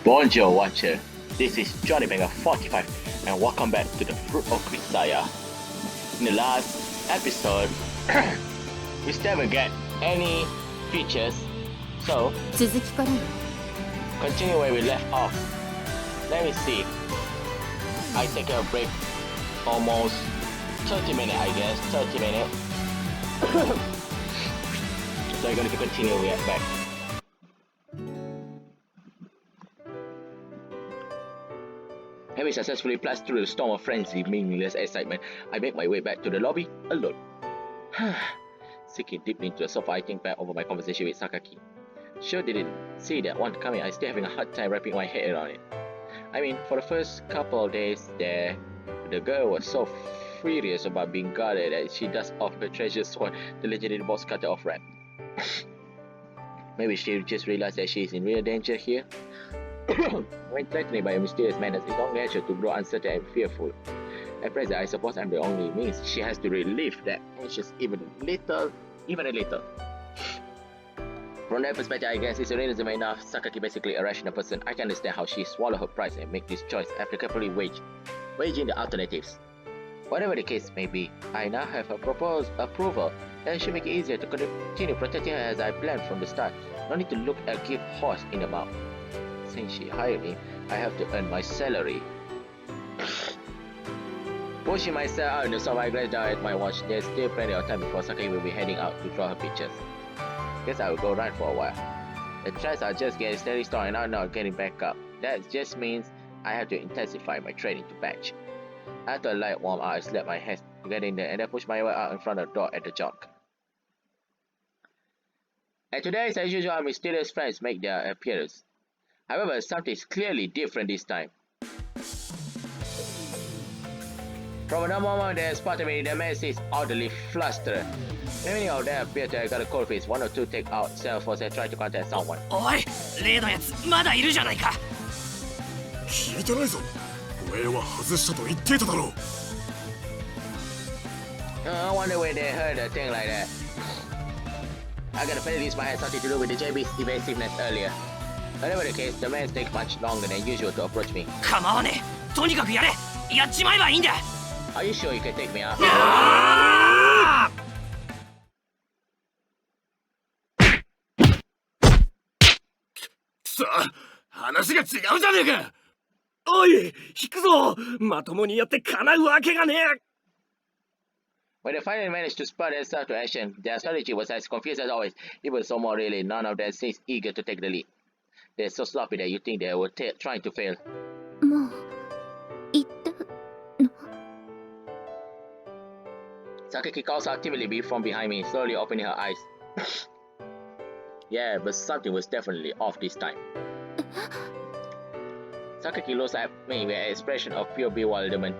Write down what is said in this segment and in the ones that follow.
Bonjour, Watcher. This is Johnny Mega 45, and welcome back to the Fruit of Grisaia. In the last episode, we still haven't get any features, so continue where we left off. Let me see. I take a break, almost 30 minutes, I guess. 30 minutes. So we're going to continue back. Having successfully passed through the storm of frenzy, meaningless excitement, I make my way back to the lobby alone. Sinking deeply into the sofa, I think back over my conversation with Sakaki. Sure didn't see that one coming. I still having a hard time wrapping my head around it. I mean, for the first couple of days there, the girl was so furious about being guarded that she does off her treasure sword, the legendary boss cutter of rap. Maybe she just realized that she is in real danger here. When threatened by a mysterious menace, it's only natural to grow uncertain and fearful. At present, I suppose I'm the only means she has to relieve that anxious even a little. From that perspective, I guess it's realism enough. Sakaki basically a rational person. I can understand how she swallowed her pride and make this choice after carefully weighing the alternatives. Whatever the case may be, I now have her proposed approval. That should make it easier to continue protecting her as I planned from the start. No need to look a gift horse in the mouth. Since she hired me, I have to earn my salary. Pushing myself out in the sofa, I glance down at my watch. There's still plenty of time before Sakaki will be heading out to draw her pictures. Guess I will go run for a while. The tracks are just getting steady starting out now, getting back up. That just means I have to intensify my training to batch. After a light warm up, I slap my hands to get in there and then push my way out in front of the door at the jog. And today, as usual, our mysterious friends make their appearance. However, something is clearly different this time. From the moment they spotted me, the man is oddly flustered. Many of them appear to have got a cold face. One or two take out cell phones and try to contact someone. Oi! 例のやつまだいるじゃないか。聞いてないぞ。お前は外したと言っていただろう。I wonder where they heard a thing like that. I got a feeling this might have something to do with the JB's evasiveness earlier. Whatever the case, the man takes much longer than usual to approach me. 構わねえ。とにかくやれ。やっちまえばいいんだ。Are you sure you can take me out? さあ、話が違うじゃねえか。おい、引くぞ。まともにやって叶うわけがねえ。When they finally managed to spur themselves to action, their strategy was as confused as always. Even so more really, none of them seems eager to take the lead. They're so sloppy that you think they were trying to fail. Sakaki calls out timidly from behind me, slowly opening her eyes. Yeah, but something was definitely off this time. Sakaki looks at me with an expression of pure bewilderment.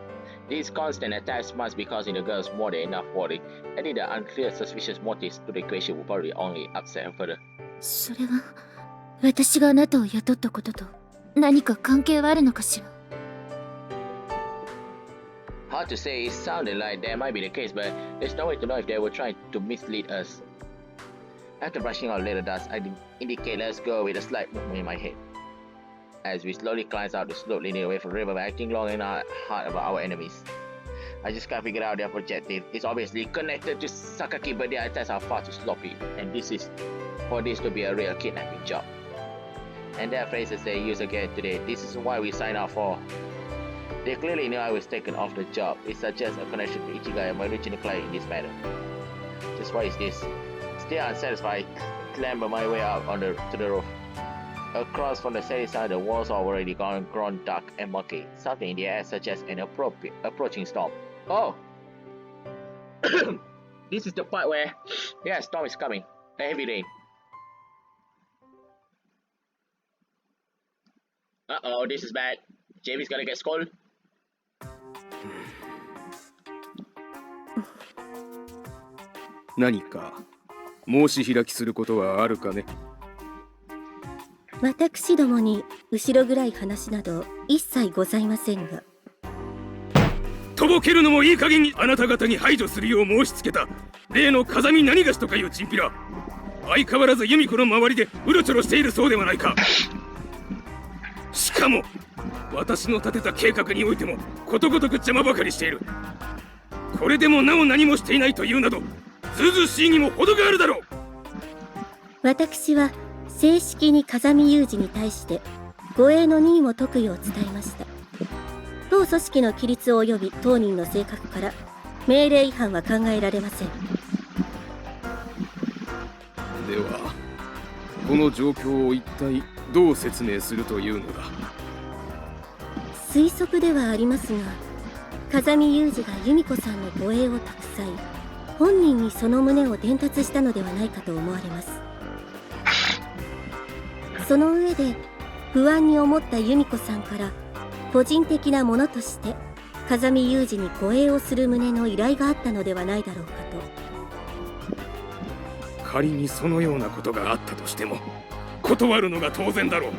These constant attacks must be causing the girls more than enough worry. Adding the unclear suspicious motives to the equation will probably only upset her further. それは私があなたを雇ったことと何か関係はあるのかしら。 Hard to say, it sounded like that might be the case, but there's no way to know if they were trying to mislead us. After brushing out little dust, I indicate let's go with a slight movement in my head. As we slowly climb out the slope leading away from the river by acting long and hard about our enemies. I just can't figure out their projective. It's obviously connected to Sakaki, but their attacks are far too sloppy, and this is for this to be a real kidnapping job. And their phrases they use again today, this is why we signed up for. They clearly knew I was taken off the job. It suggests a connection to Ichigai by reaching the client in this matter. Just what is this? Still unsatisfied, clamber my way out to the roof. Across from the steady side, the walls are already grown dark and murky. Something in the air suggests an approaching storm. Oh! This is the part where, yeah, storm is coming. A heavy rain. Uh-oh, this is bad. JB's gonna get scolded. 何か申し開きすることはあるかね。私どもに後ろ暗い話など一切ございませんが。とぼけるのもいい加減にあなた方に排除するよう申し付けた例の風見何がしとかいうチンピラ。相変わらず由美子の周りでうろちょろしているそうではないか。しかも私の立てた計画においてもことごとく邪魔ばかりしている。これでもなお何もしていないというなどずうずうしいにも程があるだろう。私は正式に風見雄二に対して護衛の任を解くよう伝えました。当組織の規律及び当人の性格から命令違反は考えられません。ではこの状況を一体どう説明するというのだ。推測ではありますが、風見雄二が由美子さんの護衛を託さい、本人にその旨を伝達したのではないかと思われます。その上で不安に思った由美子さんから個人的なものとして風見雄二に護衛をする旨の依頼があったのではないだろうかと。仮にそのようなことがあったとしても断るのが当然だろう。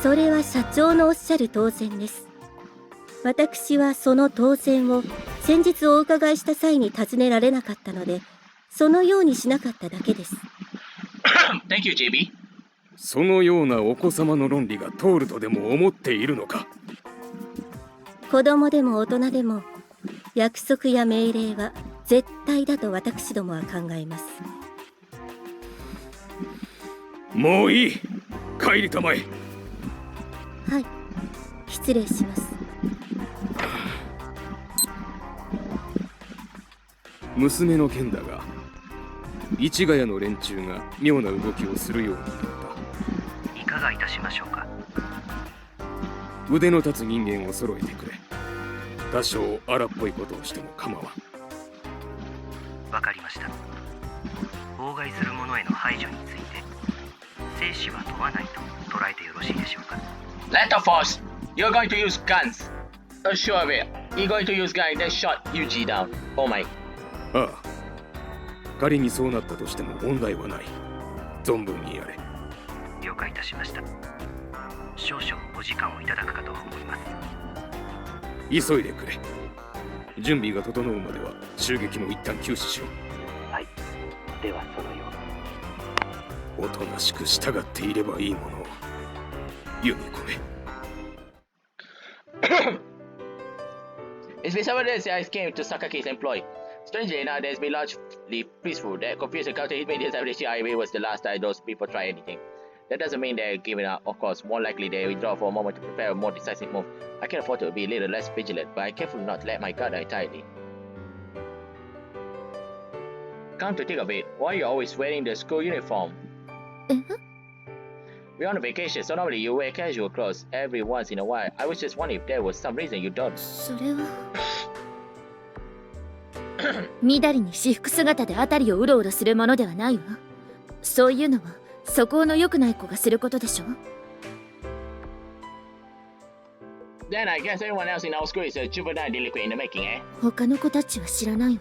それは社長のおっしゃる当然です。私はその当然を先日お伺いした際に尋ねられなかったので、そのようにしなかっただけです。Thank you, JB. そのようなお子様の論理が通るとでも思っているのか。子供でも大人でも約束や命令は絶対だと私どもは考えます。もういい、帰りたまえ。はい、失礼します。娘の件だが、市ヶ谷の連中が妙な動きをするようになった。いかがいたしましょうか。腕の立つ人間を揃えてくれ。多少荒っぽいことをしても構わん。わかりました。妨害する者への排除について生死は問わないと捉えてよろしいでしょうか。 Let the force. You're going to use guns. Sure of it. You're going to use guns that shot Yuji down. Oh my. ああ、仮にそうなったとしても問題はない。存分にやれ。了解いたしました。少々お時間をいただくかと思います。急いでくれ。準備が整うまでは襲撃も一旦休止しろ。はい、ではそのように。おとなしく従っていればいいものを。ユミコめ。It's been several days since I came to Sakaki's employ. Strangely enough, there's been largely peaceful. That confusion counter hit me this every highway was the last time those people try anything. That doesn't mean they're giving up. Of course, more likely they withdraw for a moment to prepare a more decisive move. I can afford to be a little less vigilant, but I'm careful not to let my guard down entirely. Come to think of it, why are you always wearing the school uniform? We're on a vacation, so normally you wear casual clothes every once in a while. I was just wondering if there was some reason you don't. それはみだりに私服姿で辺りをうろうろするものではないわ。そういうのは素行の良くない子がすることでしょ。 Then I guess everyone else in our school is a juvenile delinquent in the making, eh? 他の子たちは知らないわ。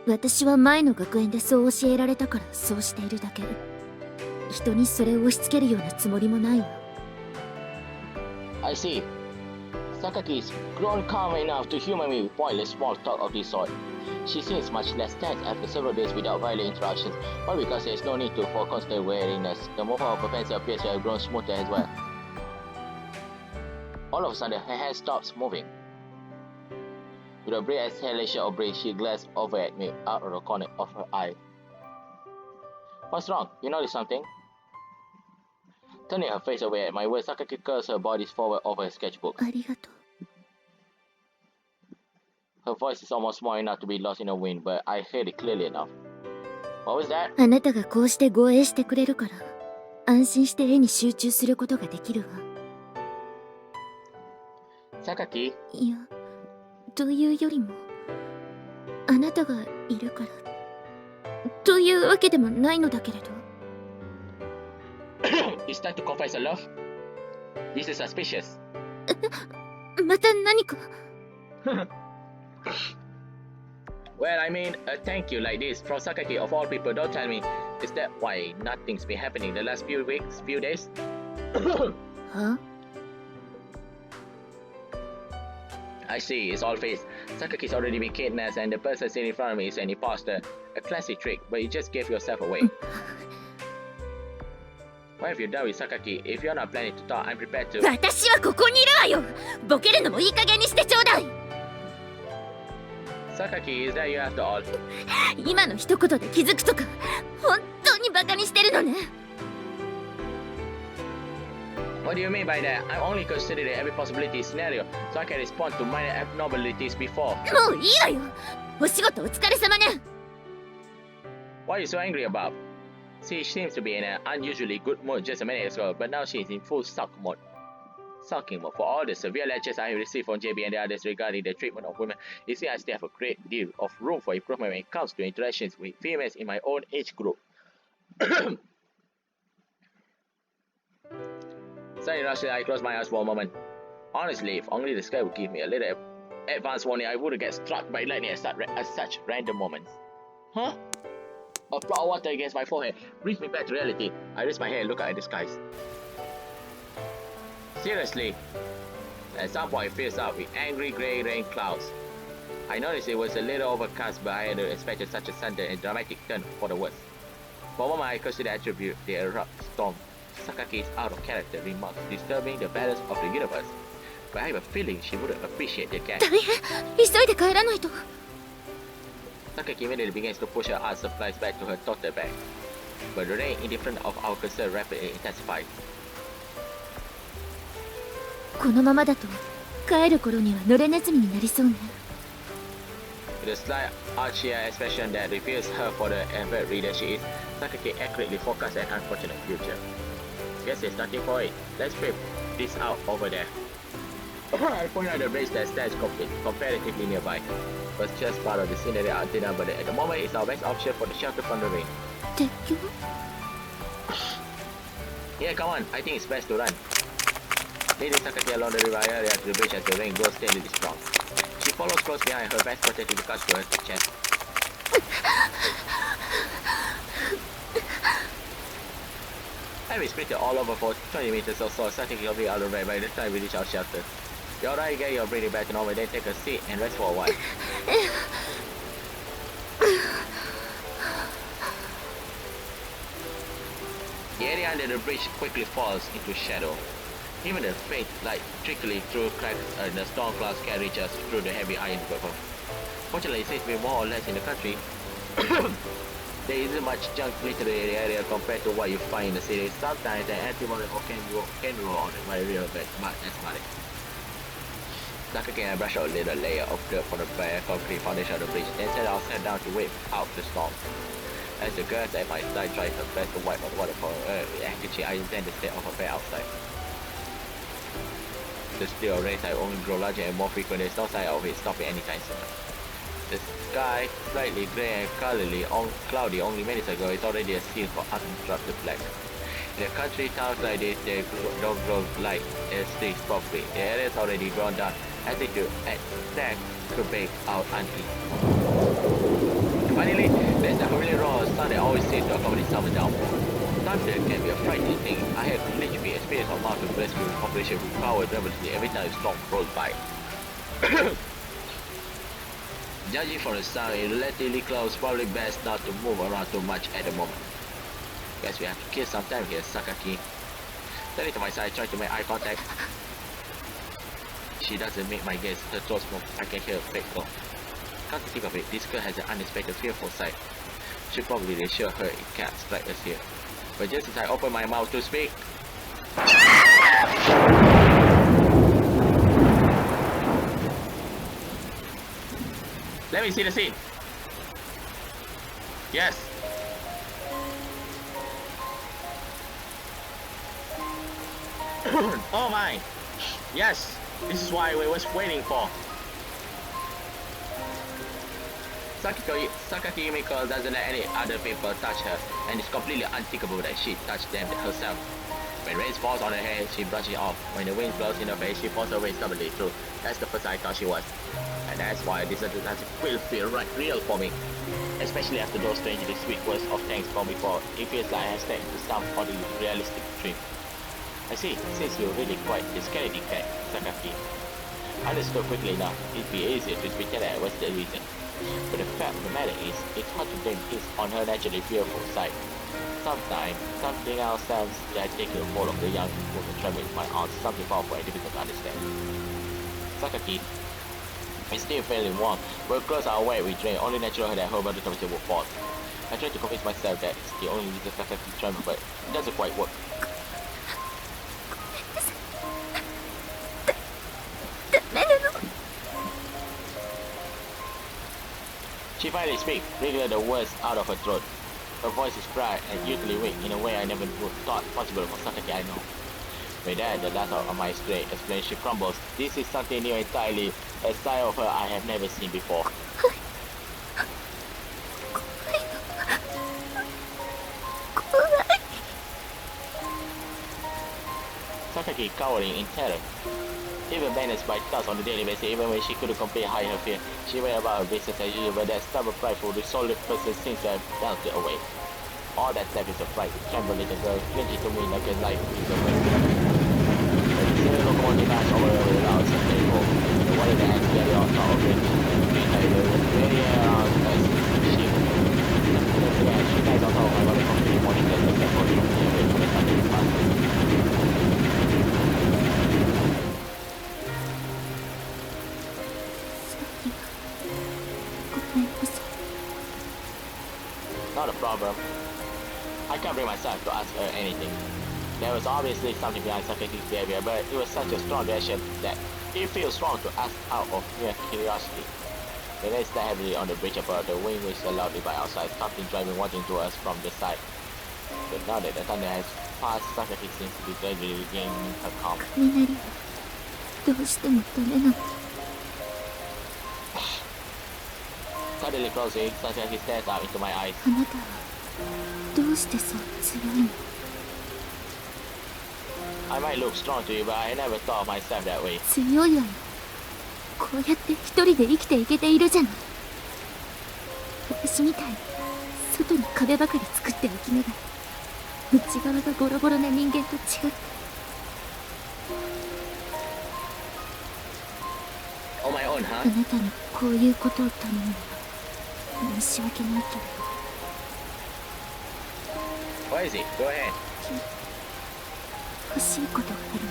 私は前の学園でそう教えられたからそうしているだけ。人にそれを押し付けるようなつもりもないわ。 I see. Sakaki's grown calm enough to humor me with pointless small talk of this sort. She seems much less tense after several days without violent interruptions, probably because there's no need for constant wariness. The movement of her pencil appears to have grown smoother as well. All of a sudden, her hand stops moving. With a brief exhalation of breath, she glanced over at me out of the corner of her eye. What's wrong? You notice something? Turning her face away at my words, Sakaki curls her body forward over her sketchbook. ありがとう。 Her voice is almost small enough to be lost in the wind, but I heard it clearly enough. What was that? あなたがこうして護衛してくれるから安心して絵に集中することができるわ。 Sakaki? いや、というよりもあなたがいるからというわけでもないのだけれど。Is that to confess a love? This is suspicious. また何か。 Well, I mean, a thank you like this from Sakaki of all people. Don't tell me, is that why nothing's been happening the last few weeks, few days? は I see, it's all face. Sakaki's already been kidnapped and the person sitting in front of me is an imposter. A classic trick, but you just gave yourself away. What have you done with Sakaki? If you're not planning to talk, I'm prepared to... 私はここにいるわよ。ボケるのもいい加減にしてちょうだい。 Sakaki, is that you after all? 今の一言で気づくとか、本当にバカにしてるのね。 What do you mean by that? I'm only considering every possibility scenario, so I can respond to minor abnormalities before. もういいわよ。お仕事お疲れ様ね。 What are you so angry about? She seems to be in an unusually good mood just a minute ago, but now she's in full sulking mode. For all the severe lectures I have received from JB and the others regarding the treatment of women, you see I still have a great deal of room for improvement when it comes to interactions with females in my own age group. Suddenly, I closed my eyes for a moment. Honestly, if only the sky would give me a little advance warning, I wouldn't get struck by lightning at such random moments. Huh? A flood of water against my forehead brings me back to reality. I raise my head and look at the skies. Seriously, at some point it fills up with angry grey rain clouds. I noticed it was a little overcast, but I had expected such a sudden and dramatic turn for the worse. For a moment I considered attribute the abrupt storm. Sakaki's out-of-character remarks disturbing the balance of the universe, but I have a feeling she wouldn't appreciate the cat. 大変。急いで帰らないと。 Sakaki immediately begins to push her art supplies back to her tote bag, but the rain indifferent of our concern rapidly intensified. このままだと帰る頃には濡れネズミになりそうね。 With a slight archier expression that reveals her for the avid reader she is, Sakaki accurately forecasts an unfortunate future. Guess there's nothing for it. Let's flip this out over there. I point out the bridge that stands comparatively nearby. It was just part of the scenery antenna, but at the moment it's our best option for the shelter from the rain. 鉄橋？ Yeah, come on. I think it's best to run. Leading Sakaki along the river area to the bridge as the rain grows steadily strong. She follows close behind, her vest protecting the cuts to her chest. I've been sprinting all over for 20 meters or so, starting to be out of the way by the time we reach our shelter. You're alright, get your breathing back to normal, then take a seat and rest for a while. The area under the bridge quickly falls into shadow. Even the faint light trickling through cracks in the storm clouds can reach us through the heavy iron cover. Fortunately, it seems to be more or less in the country. There isn't much junk littering in the area compared to what you find in the city. Sometimes an anti-model or can roll on it by real bit, but that's about it. Sakaki and I brush out a little layer of dirt from the bare concrete foundation of the bridge, then set ourselves down to wait out the storm. As the girls at my side try her best to wipe out the water from her handkerchief, I intend to stay off her bed outside. The steel rays have only grow larger and more frequent. There's no sign of it stopping anytime soon. The sky, slightly grey and cloudy only minutes ago, is already a scene for uninterrupted black. In the country towns like this, they don't grow light and streets properly. The area's already grown down. Altitude at that could make out uneven. Finally, there's the familiar roar of sun that always seems to accompany summer downpour. Thunder can be a frightening thing. I have literally experienced a mountain rescue operation with power revolutionary every time a storm rolls by. Judging from the sound, it's relatively close, probably best not to move around too much at the moment. Guess we have to kill some time here, Sakaki. Turning to my side, trying to make eye contact. She doesn't make my gaze, her throat smoke, I can hear her fake cough. Come to think of it, this girl has an unexpected fearful sight. Should probably reassure her it can't strike us here. But just as I open my mouth to speak... Let me see the scene. Yes. Oh my. Yes. This is why we was waiting for. Sakaki Yumiko doesn't let any other people touch her, and it's completely unthinkable that she touched them herself. When rain falls on her head, she brushes it off. When the wind blows in her face, she falls away stubbornly through. That's the first I thought she was. And that's why this will feel real for me. Especially after those strangely sweet words of thanks from before, it feels like I have stepped into some oddly realistic dream. I see, since you're really quite the skeleton cat, Sakaki. I understood quickly enough. It'd be easier to pretend that was the reason. But the fact of the matter is, it's hard to blame this on her naturally fearful side. Sometimes, something else stands that taking hold of the young woman trembling in my arms, something powerful and difficult to understand. Sakaki, it's still fairly warm. We're close our way we drink, only natural that her body temperature will fall. I try to convince myself that it's the only reason Sakaki tremble, but it doesn't quite work. She finally speaks, wriggling the words out of her throat. Her voice is dry and usually weak in a way I never would thought possible for Sakaki I know. With that, the last of my stray explanation crumbles. This is something new entirely, a side of her I have never seen before. Sakaki cowering in terror. Even menaced by thoughts on a daily basis, even when she couldn't completely hide her fear, she went about her business as usual, but that stubborn, prideful, resolute person seems to have melted away. All that's left is a fright, trembling little girl, clinging to me like a life is away. But the silver locomotive dash over the loud Sunday road. The water that has carried on top of it, very around as she she dies on top of my body completely morning that the step body from the away from the Sunday past. Not a problem. I can't bring myself to ask her anything. There was obviously something behind Sakaki's behavior, but it was such a strong reaction that it feels wrong to ask out of mere curiosity. The rain stand heavily on the bridge above, the wind whistled loudly by outside, something driving water into us from the side. But now that the thunder has passed, Sakaki seems to be gradually regaining her calm. 雷はどうしてもダメなの。 Suddenly closing, Sakaki stares out into my eyes. あなたはどうしてそう強いの。 I might look strong to you, but I never thought of myself that way. 強いわよ。こうやって一人で生きていけているじゃない。私みたいに外に壁ばかり作っておきながら内側がボロボロな人間と違って。 On my own, あ huh? なたにこういうことを頼むのは申し訳ないけれ What is it? Go ahead. ど欲しいことがある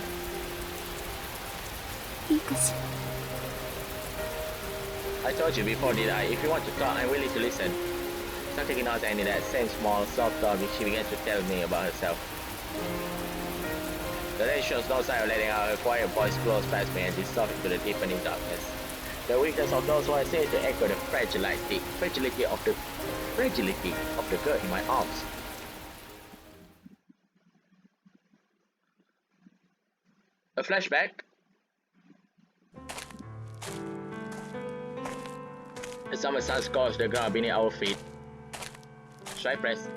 の。いいかしら。 I told you before, did I? If you want to talk, I'm willing to listen. Sakaki nods and in that same small, soft tone, she begins to tell me about herself. The rain shows no sign of letting out. Her quiet voice flows past me and dissolves into the deepening darkness. The weakness of those words seems to echo the fragility of the girl in my arms. A flashback. The summer sun scorched the ground beneath our feet. Should I press?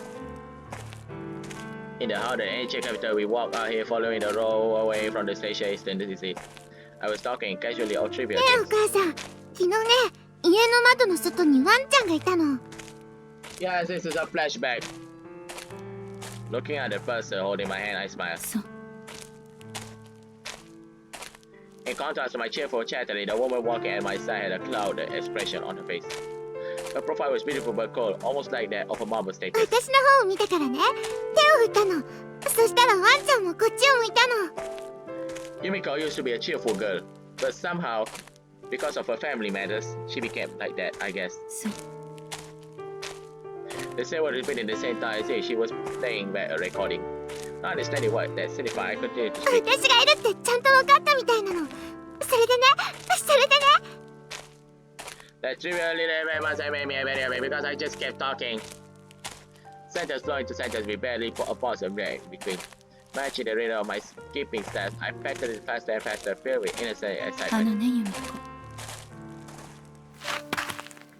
In the heart of the ancient capital, we walk out here following the road away from the station eastern city. I was talking casually or trivial ねえお things. 母さん、昨日ね、家の窓の外にワンちゃんがいたの。 Yes, this is a flashback. Looking at the person holding my hand, I smile. そう。 In contrast to my cheerful chattering, the woman walking at my side had a clouded expression on her face. Her profile was beautiful but cold, almost like that of a marble statue. 私の方を見たからね、手を振ったの。そしたらワンちゃんもこっちを向いたの。 Yumiko used to be a cheerful girl, but somehow, because of her family matters, she became like that, I guess. そう。 The same word repeated at the same time as if she was playing back a recording. Not understanding what that signified, I continued to speak. 私がいるってちゃんと分かったみたいなの。それでね。 That trivial little must have made me very happy because I just kept talking. Sentence flowing to sentence, we barely put a pause and break between. Matching the rhythm of my skipping steps, I patted it faster and faster, filled with innocent あの excitement. ねユミコ。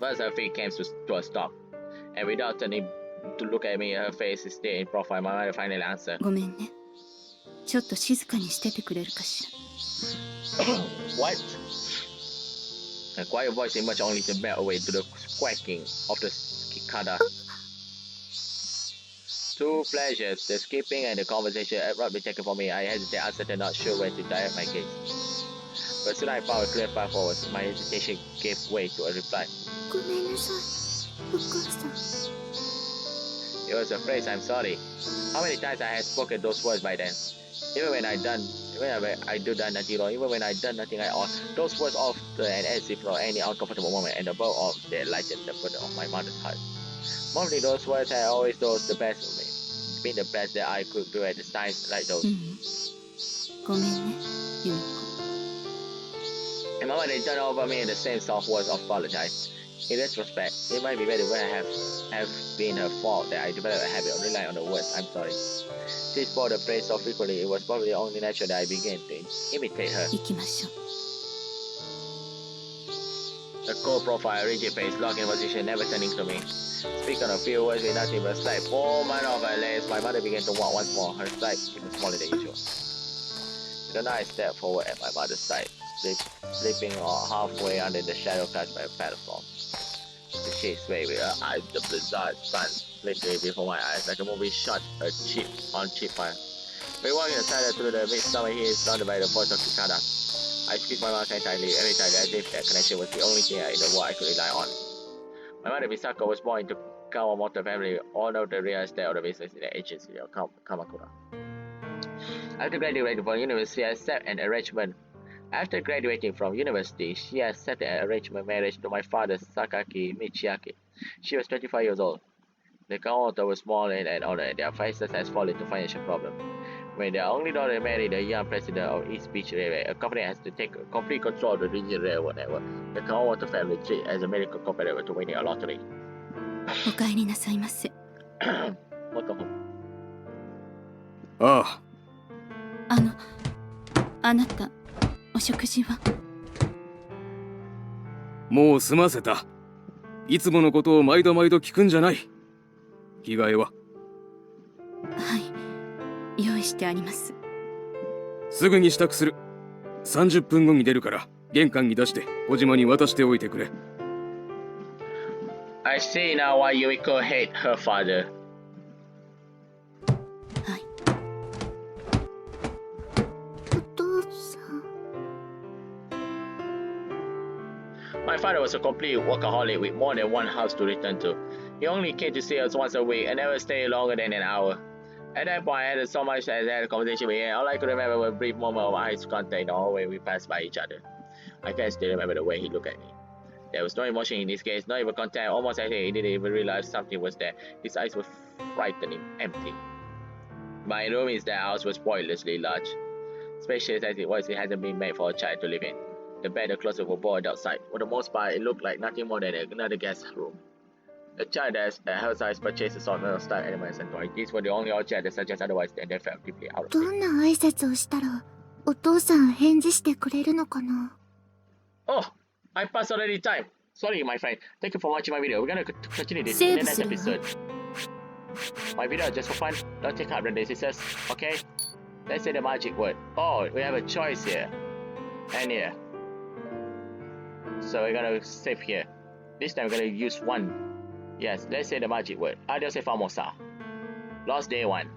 First, her feet came to a stop, and without turning to look at me, her face is still in profile. My mother finally answered. ごめんね。ちょっと静かにしててくれるかしら。What? A quiet voice emerged only to melt away to the quacking of the cicada. Two pleasures, the skipping and the conversation abruptly taken from me. I hesitated, uncertain, not sure where to direct my gaze. But soon I found a clear path forward. My hesitation gave way to a reply. ごめんなさいお母さん It was a phrase, I'm sorry. How many times I had spoken those words by then? Even when I done nothing wrong, even when I done nothing at all, those words often and exit from any uncomfortable moment, and above all, they lightened the burden of my mother's heart. Mostly those words had always those the best of me. Been the best that I could do at the times like those. ごめんねユミコ And my mother turned over me in the same soft words of apologize. In retrospect, it might be better when I have been her fault that I developed a habit of relying on the words I'm sorry. She spoke the phrase so frequently, it was probably only natural that I began to imitate her. 行きましょう A cold profile, rigid face, locked in position, never turning to me. Speaking a few words with nothing but a slight movement of her legs, my mother began to walk once more, her stride even smaller than usual. Then I stepped forward at my mother's side, slipping halfway under the shadow cast by a platform. The shade swayed with her eyes, the bizarre sun flickering before my eyes like a movie shot on cheap fire. We walked inside through the midsummer heat surrounded by the voice of cicada. I squeezed my mouth tightly, every time as if that connection was the only thing in the world I could rely on. My mother Misako was born into Kawamoto family, all of the real estate of the business in the agency of Kamakura. After graduating from university, After graduating from university, she accepted an arrangement marriage to my father Sakaki Michiaki. She was 25 years old. The Kawamoto was small and older, and their faces has fallen into financial problems. When their only daughter married the young president of East Beach Railway, a company has to take complete control of the regional railway network. The Kawamoto family treated as a medical competitor to winning a lottery. お帰りなさいませ Welcome home. あああなたお食事はもう済ませた。いつものことを毎度毎度聞くんじゃない。着替えははい用意してありますすぐに支度する。30分後に出るから玄関に出して小島に渡しておいてくれ。I see now why Yumiko hated her father. はい お父さん My father was a complete workaholic with more than one house to return to. He only came to see us once a week and never stayed longer than an hour. At that point, I had so much as I had a conversation with him. All I could remember was a brief moment of eyes contact in the hallway we passed by each other. I can still remember the way he looked at me. There was no emotion in his gaze, not even contact, almost as if he didn't even realize something was there. His eyes were frightening, empty. My room in that house was spoiledly large. Spacious as it was, it hadn't been made for a child to live in. The bed and closet were boarded outside. For the most part, it looked like nothing more than another guest room. The child at her size purchased assortment of stuffed animals and toys. These were the only objects that suggest otherwise, and they felt deeply out of ど place. んな挨拶をしたらお父さん返事してくれるのかな Oh, I passed already time. Sorry, my friend. Thank you for watching my video. We're gonna continue this in the next episode. My video is just for fun. Don't take up the diseases, okay? Let's say the magic word. Oh, we have a choice here. And here. So we're gonna save here. This time we're gonna use one. Yes, let's say the magic word. Adios e famosa. Lost day 1.